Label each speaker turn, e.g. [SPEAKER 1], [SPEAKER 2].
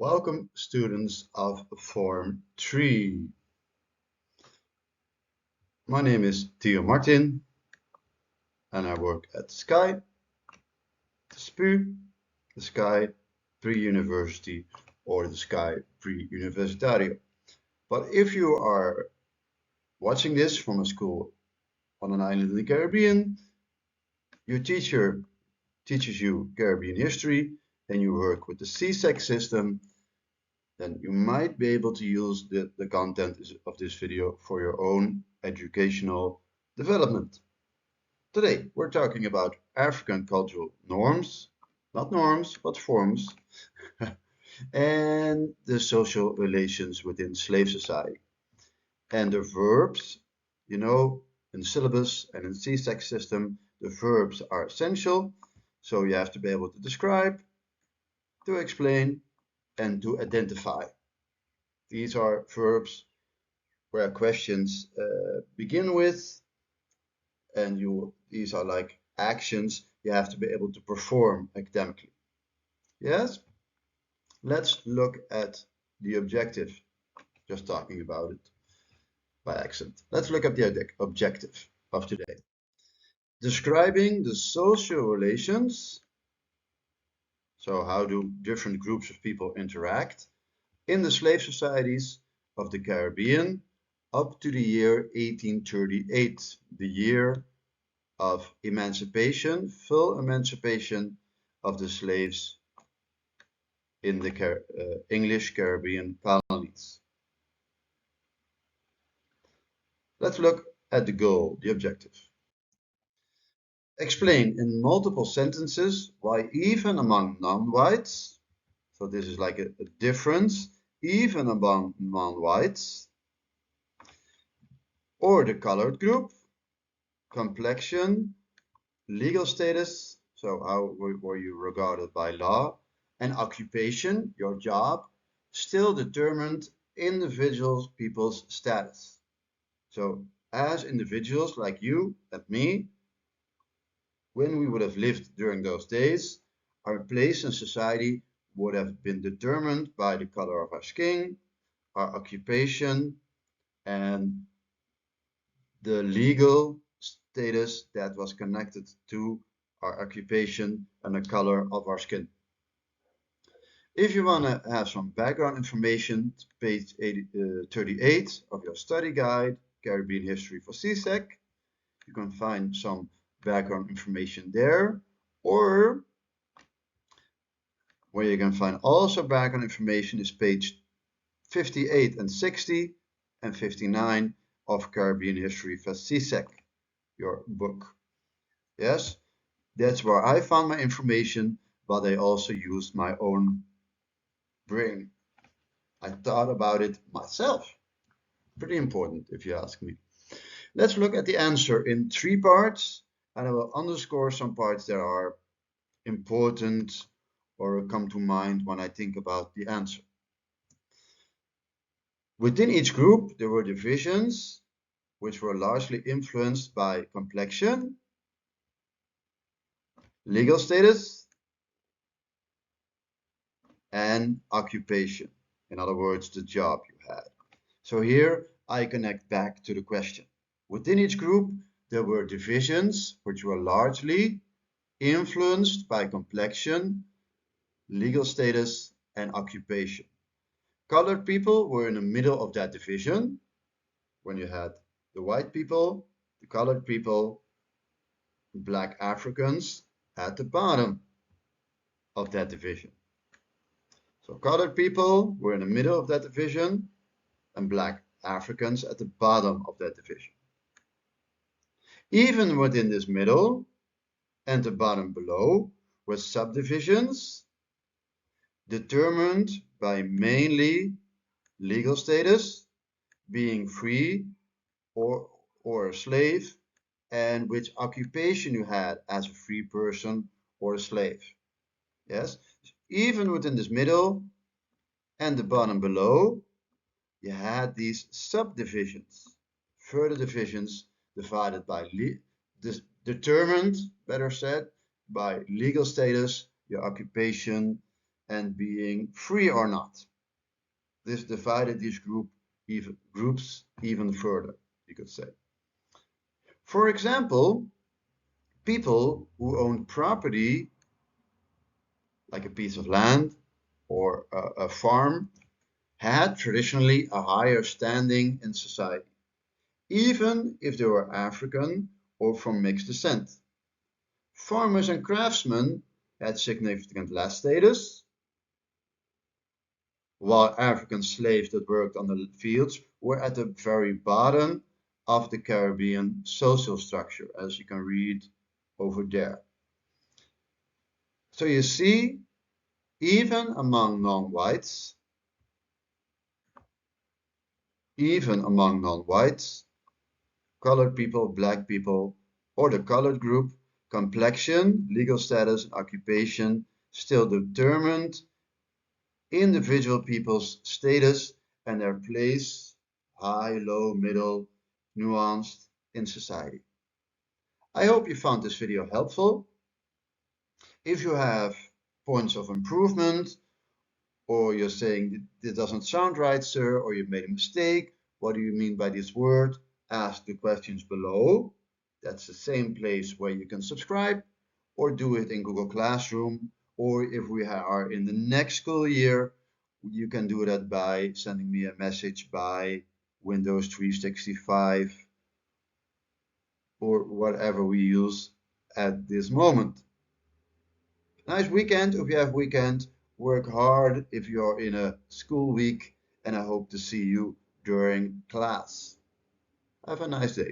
[SPEAKER 1] Welcome, students of Form 3. My name is Theo Martin, and I work at SKAIH, SPU, the SKAIH Pre-University, or the SKAIH Pre-Universitario. But if you are watching this from a school on an island in the Caribbean, your teacher teaches you Caribbean history, and you work with the CSEC system, then you might be able to use the content of this video for your own educational development. Today, we're talking about African cultural norms, not norms, but forms, and the social relations within slave society. And the verbs, you know, in syllabus and in CSEC system, the verbs are essential. So you have to be able to describe, to explain, and to identify. These are verbs where questions begin with, and these are like actions you have to be able to perform academically. Yes? Let's look at the objective, just talking about it by accident. Let's look at the objective of today. Describing the social relations, so how do different groups of people interact in the slave societies of the Caribbean up to the year 1838, the year of emancipation, full emancipation of the slaves in the English Caribbean colonies. Let's look at the goal, the objective. Explain in multiple sentences why even among non-whites, so this is like a difference, even among non-whites, or the colored group, complexion, legal status, so how were you regarded by law, and occupation, your job, still determined people's status. So as individuals like you and me, when we would have lived during those days, our place in society would have been determined by the color of our skin, our occupation, and the legal status that was connected to our occupation and the color of our skin. If you want to have some background information, page 38 of your study guide, Caribbean History for CSEC, you can find some background information there, or where you can find also background information is page 58 and 60 and 59 of Caribbean History for CSEC, your book. Yes, that's where I found my information, but I also used my own brain. I thought about it myself. Pretty important if you ask me. Let's look at the answer in 3 parts, and I will underscore some parts that are important or come to mind when I think about the answer. Within each group, there were divisions which were largely influenced by complexion, legal status, and occupation. In other words, the job you had. So here I connect back to the question. Within each group, there were divisions which were largely influenced by complexion, legal status, and occupation. Colored people were in the middle of that division, when you had the white people, the colored people, black Africans at the bottom of that division. So colored people were in the middle of that division, and black Africans at the bottom of that division. Even within this middle and the bottom below were subdivisions determined by mainly legal status, being free or a slave, and which occupation you had as a free person or a slave. Yes, even within this middle and the bottom below, you had these subdivisions, further divisions divided by determined, better said, by legal status, your occupation, and being free or not. This divided these groups even further, you could say. For example, people who owned property, like a piece of land or a farm, had traditionally a higher standing in society, even if they were African or from mixed descent. Farmers and craftsmen had significantly less status, while African slaves that worked on the fields were at the very bottom of the Caribbean social structure, as you can read over there. So you see, even among non-whites, colored people, black people, or the colored group, complexion, legal status, and occupation still determined individual people's status and their place, high, low, middle, nuanced, in society. I hope you found this video helpful. If you have points of improvement, or you're saying this doesn't sound right, sir, or you made a mistake, what do you mean by this word? Ask the questions below. That's the same place where you can subscribe, or do it in Google Classroom, or if we are in the next school year, you can do that by sending me a message by Windows 365 or whatever we use at this moment. Nice weekend if you have weekend. Work hard if you're in a school week, and I hope to see you during class. Have a nice day.